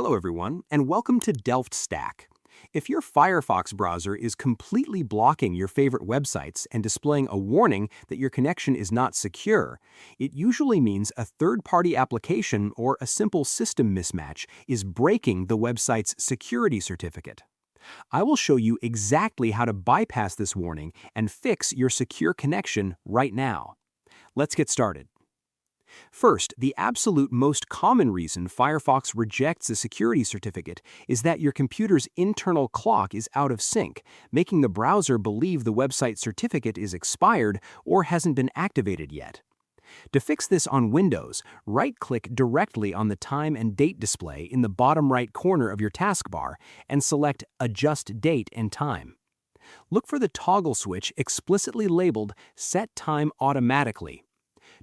Hello everyone, and welcome to Delft Stack. If your Firefox browser is completely blocking your favorite websites and displaying a warning that your connection is not secure, it usually means a third-party application or a simple system mismatch is breaking the website's security certificate. I will show you exactly how to bypass this warning and fix your secure connection right now. Let's get started. First, the absolute most common reason Firefox rejects a security certificate is that your computer's internal clock is out of sync, making the browser believe the website certificate is expired or hasn't been activated yet. To fix this on Windows, right-click directly on the time and date display in the bottom right corner of your taskbar and select Adjust Date and Time. Look for the toggle switch explicitly labeled Set Time Automatically.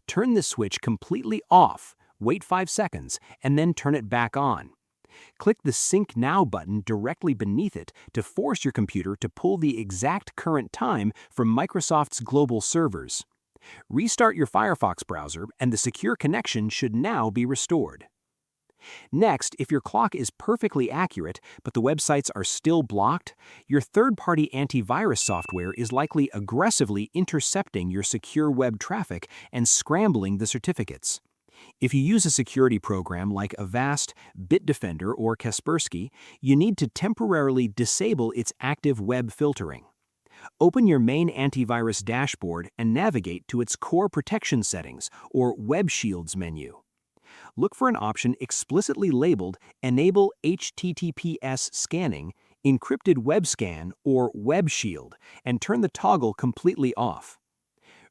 Turn the switch completely off, wait 5 seconds, and then turn it back on. Click the Sync Now button directly beneath it to force your computer to pull the exact current time from Microsoft's global servers. Restart your Firefox browser and the secure connection should now be restored. Next, if your clock is perfectly accurate but the websites are still blocked, your third-party antivirus software is likely aggressively intercepting your secure web traffic and scrambling the certificates. If you use a security program like Avast, Bitdefender, or Kaspersky, you need to temporarily disable its active web filtering. Open your main antivirus dashboard and navigate to its Core Protection Settings or Web Shields menu. Look for an option explicitly labeled Enable HTTPS Scanning, Encrypted Web Scan, or Web Shield, and turn the toggle completely off.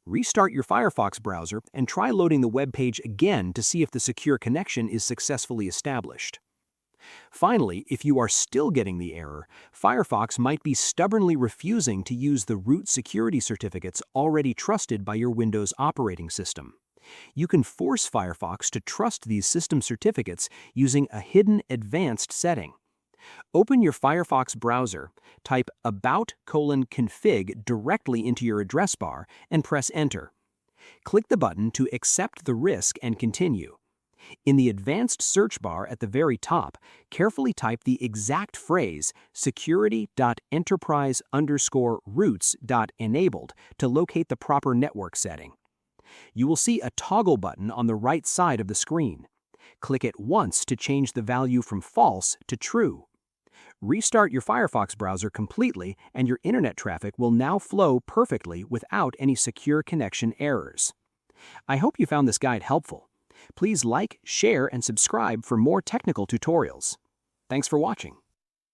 Restart your Firefox browser and try loading the web page again to see if the secure connection is successfully established. Finally, if you are still getting the error, Firefox might be stubbornly refusing to use the root security certificates already trusted by your Windows operating system. You can force Firefox to trust these system certificates using a hidden advanced setting. Open your Firefox browser, type about:config directly into your address bar, and press Enter. Click the button to accept the risk and continue. In the advanced search bar at the very top, carefully type the exact phrase security.enterprise_roots.enabled to locate the proper network setting. You will see a toggle button on the right side of the screen. Click it once to change the value from false to true. Restart your Firefox browser completely and your internet traffic will now flow perfectly without any secure connection errors. I hope you found this guide helpful. Please like, share, and subscribe for more technical tutorials. Thanks for watching.